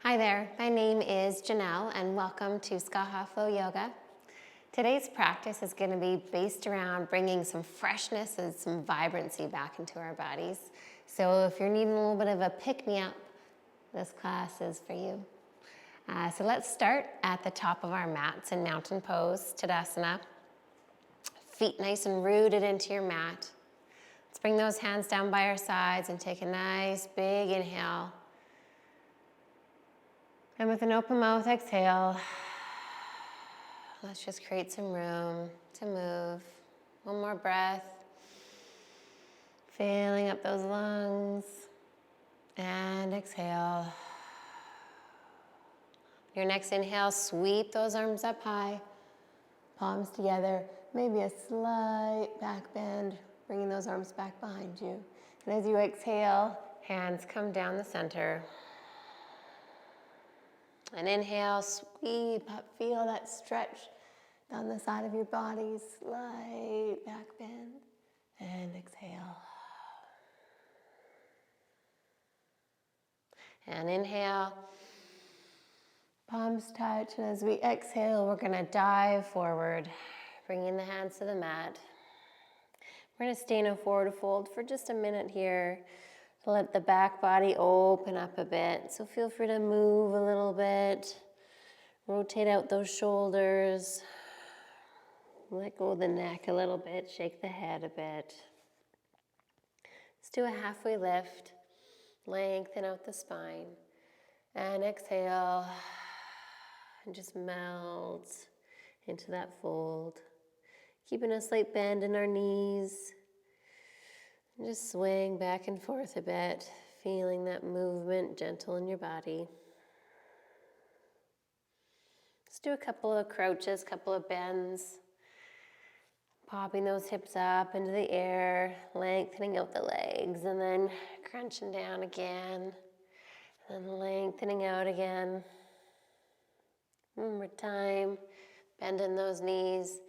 Hi there, my name is Janelle and welcome to Skaha Flow Yoga. Today's practice is going to be based around bringing some freshness and some vibrancy back into our bodies. So if you're needing a little bit of a pick-me-up, this class is for you. So let's start at the top of our mats in mountain pose, Tadasana. Feet nice and rooted into your mat. Let's bring those hands down by our sides and take a nice big inhale. And with an open mouth exhale, let's just create some room to move. One more breath. Filling up those lungs. And exhale. Your next inhale, sweep those arms up high. Palms together. Maybe a slight back bend, bringing those arms back behind you. And as you exhale, hands come down the center. And inhale, sweep up, feel that stretch down the side of your body, slight back bend, and exhale. And inhale, palms touch, and as we exhale, we're gonna dive forward, bringing the hands to the mat. We're gonna stay in a forward fold for just a minute here. Let the back body open up a bit. So feel free to move a little bit. Rotate out those shoulders. Let go of the neck a little bit. Shake the head a bit. Let's do a halfway lift. Lengthen out the spine. And exhale. And just melt into that fold. Keeping a slight bend in our knees. And just swaying back and forth a bit, feeling that movement gentle in your body. Let's do a couple of crouches, couple of bends. Popping those hips up into the air, lengthening out the legs, and then crunching down again. And then lengthening out again. One more time, bending those knees.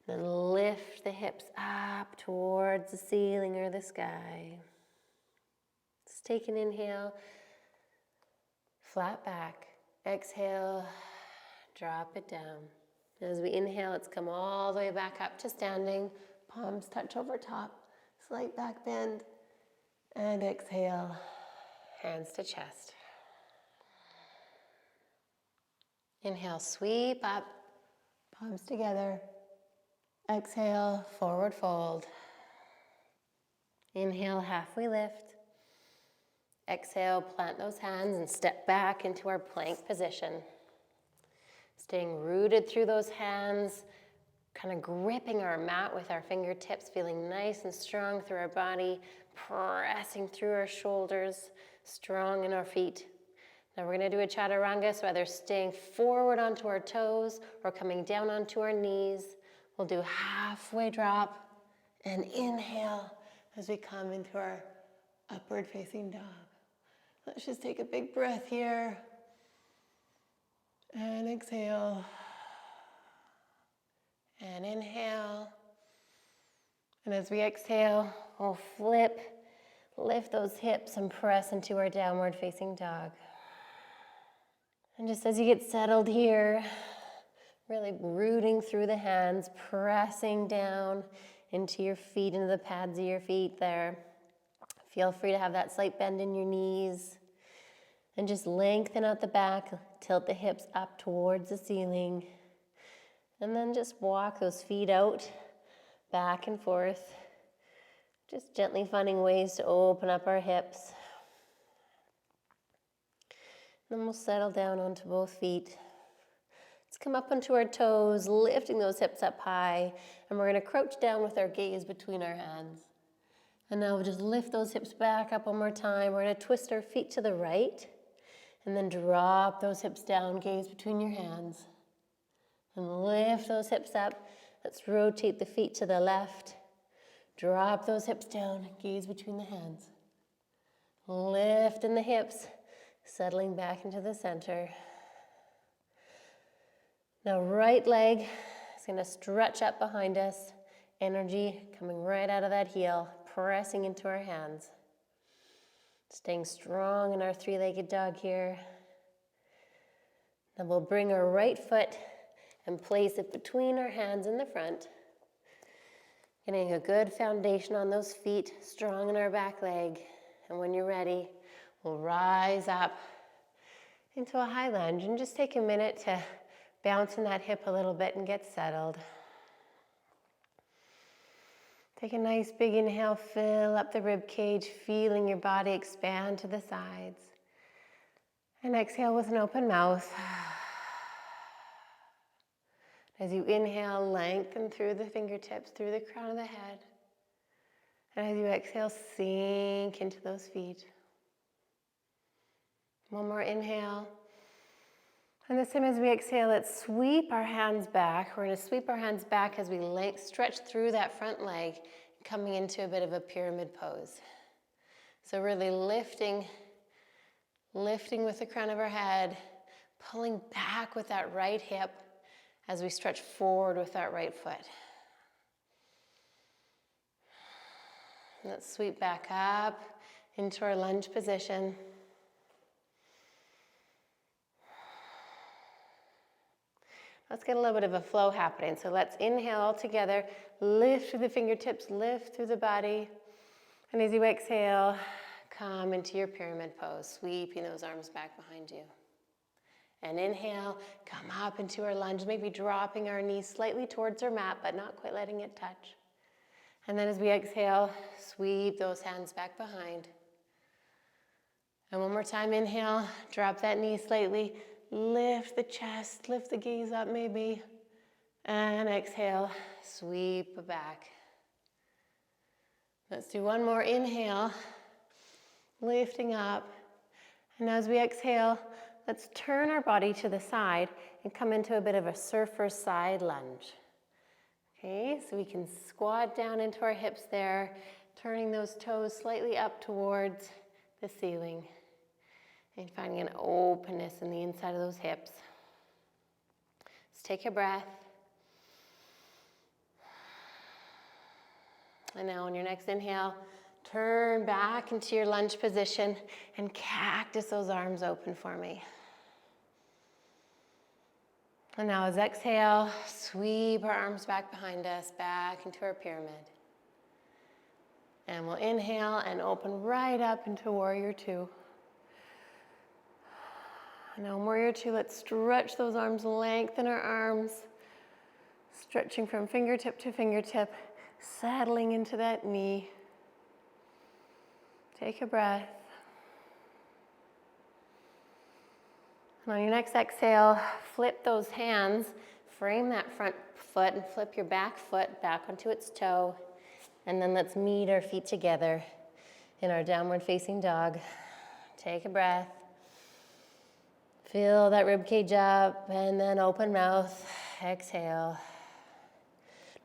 Then lift the hips up towards the ceiling or the sky. Let's take an inhale, flat back. Exhale, drop it down. As we inhale, let's come all the way back up to standing. Palms touch over top, slight back bend. And exhale, hands to chest. Inhale, sweep up, palms together. Exhale, forward fold. Inhale, halfway lift. Exhale, plant those hands and step back into our plank position. Staying rooted through those hands, kind of gripping our mat with our fingertips, feeling nice and strong through our body, pressing through our shoulders, strong in our feet. Now we're going to do a Chaturangus, whether staying forward onto our toes or coming down onto our knees. We'll do halfway drop and inhale as we come into our upward facing dog. Let's just take a big breath here and exhale and inhale. And as we exhale, we'll flip, lift those hips and press into our downward facing dog. And just as you get settled here, really rooting through the hands, pressing down into your feet, into the pads of your feet there. Feel free to have that slight bend in your knees. And just lengthen out the back, tilt the hips up towards the ceiling. And then just walk those feet out, back and forth. Just gently finding ways to open up our hips. Then we'll settle down onto both feet. Let's come up onto our toes, lifting those hips up high, and we're going to crouch down with our gaze between our hands. And now we'll just lift those hips back up one more time. We're going to twist our feet to the right, and then drop those hips down, gaze between your hands. And lift those hips up. Let's rotate the feet to the left. Drop those hips down, gaze between the hands. Lifting the hips, settling back into the center. Now right leg is going to stretch up behind us. Energy coming right out of that heel, pressing into our hands. Staying strong in our three-legged dog here. Then we'll bring our right foot and place it between our hands in the front. Getting a good foundation on those feet, strong in our back leg. And when you're ready, we'll rise up into a high lunge and just take a minute to bounce in that hip a little bit and get settled. Take a nice big inhale, fill up the rib cage, feeling your body expand to the sides. And exhale with an open mouth. As you inhale, lengthen through the fingertips, through the crown of the head. And as you exhale, sink into those feet. One more inhale. And the same as we exhale, let's sweep our hands back. We're going to sweep our hands back as we stretch through that front leg, coming into a bit of a pyramid pose. So really lifting with the crown of our head, pulling back with that right hip as we stretch forward with that right foot. Let's sweep back up into our lunge position. Let's get a little bit of a flow happening. So let's inhale all together, lift through the fingertips, lift through the body. And as you exhale, come into your pyramid pose, sweeping those arms back behind you. And inhale, come up into our lunge, maybe dropping our knees slightly towards our mat, but not quite letting it touch. And then as we exhale, sweep those hands back behind. And one more time, inhale, drop that knee slightly, lift the chest, lift the gaze up maybe. And exhale, sweep back. Let's do one more, inhale, lifting up. And as we exhale, let's turn our body to the side and come into a bit of a surfer's side lunge. Okay, so we can squat down into our hips there, turning those toes slightly up towards the ceiling and finding an openness in the inside of those hips. Let's take a breath. And now on your next inhale, turn back into your lunge position and cactus those arms open for me. And now as exhale, sweep our arms back behind us, back into our pyramid. And we'll inhale and open right up into Warrior Two. And now in Warrior Two, let's stretch those arms, lengthen our arms, stretching from fingertip to fingertip, settling into that knee. Take a breath. And on your next exhale, flip those hands, frame that front foot and flip your back foot back onto its toe. And then let's meet our feet together in our downward facing dog. Take a breath. Fill that rib cage up and then open mouth. Exhale.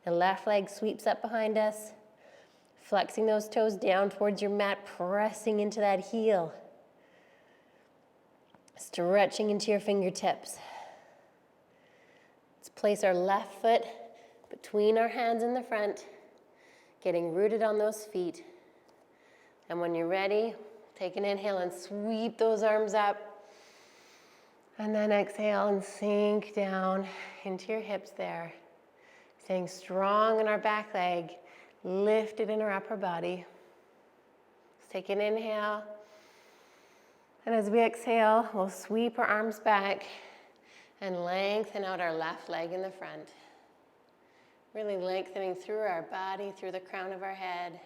The left leg sweeps up behind us, flexing those toes down towards your mat, pressing into that heel. Stretching into your fingertips. Let's place our left foot between our hands in the front, getting rooted on those feet. And when you're ready, take an inhale and sweep those arms up. And then exhale and sink down into your hips there. Staying strong in our back leg, lifted in our upper body. Let's take an inhale. And as we exhale, we'll sweep our arms back and lengthen out our left leg in the front. Really lengthening through our body, through the crown of our head.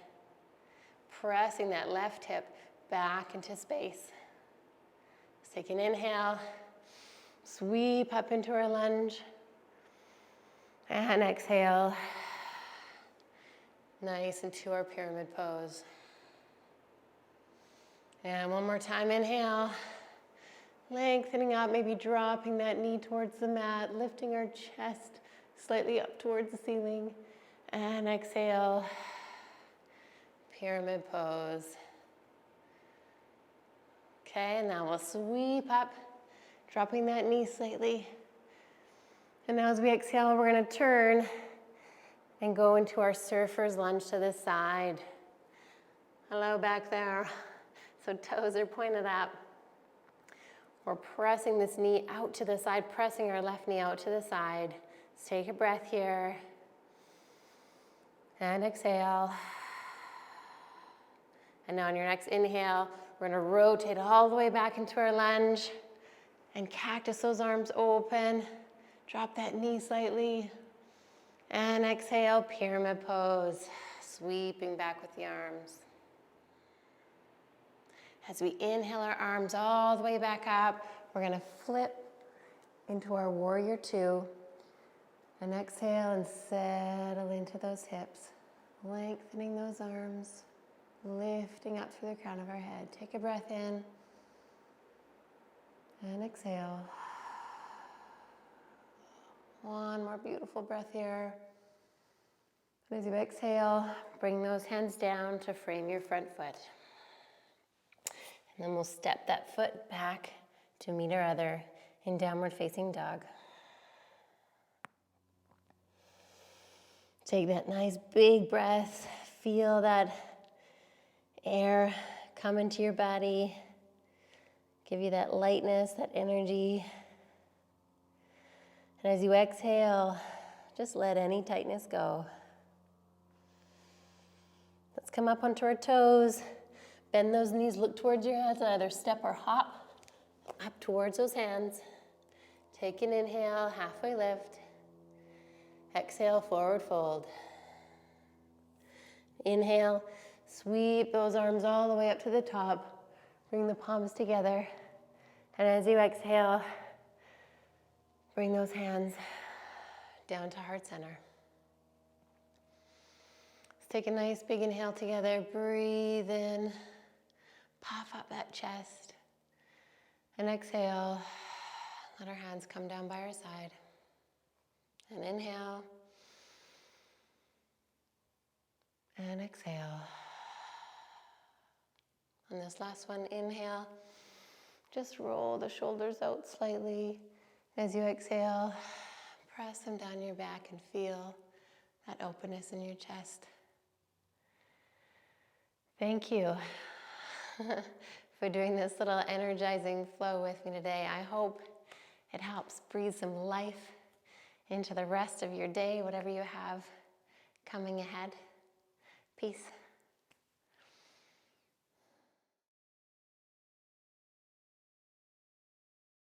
Pressing that left hip back into space. Let's take an inhale. Sweep up into our lunge. And exhale. Nice into our pyramid pose. And one more time, inhale. Lengthening up, maybe dropping that knee towards the mat, lifting our chest slightly up towards the ceiling. And exhale, pyramid pose. Okay, and now we'll sweep up, dropping that knee slightly. And now as we exhale, we're going to turn and go into our surfer's lunge to the side. Hello back there. So toes are pointed up. We're pressing this knee out to the side, pressing our left knee out to the side. Let's take a breath here. And exhale. And now on your next inhale, we're going to rotate all the way back into our lunge and cactus those arms open. Drop that knee slightly. And exhale, pyramid pose, sweeping back with the arms. As we inhale our arms all the way back up, we're going to flip into our warrior two. And exhale and settle into those hips, lengthening those arms, lifting up through the crown of our head. Take a breath in and exhale. One more beautiful breath here. And as you exhale, bring those hands down to frame your front foot. And then we'll step that foot back to meet our other in downward facing dog. Take that nice big breath. Feel that air come into your body. Give you that lightness, that energy. And as you exhale, just let any tightness go. Let's come up onto our toes. Bend those knees, look towards your hands, and either step or hop up towards those hands. Take an inhale, halfway lift. Exhale, forward fold. Inhale, sweep those arms all the way up to the top. Bring the palms together. And as you exhale, bring those hands down to heart center. Let's take a nice big inhale together. Breathe in. Puff up that chest. And exhale. Let our hands come down by our side. And inhale. And exhale. On this last one, inhale. Just roll the shoulders out slightly. As you exhale, press them down your back and feel that openness in your chest. Thank you for doing this little energizing flow with me today. I hope it helps breathe some life into the rest of your day, whatever you have coming ahead. Peace.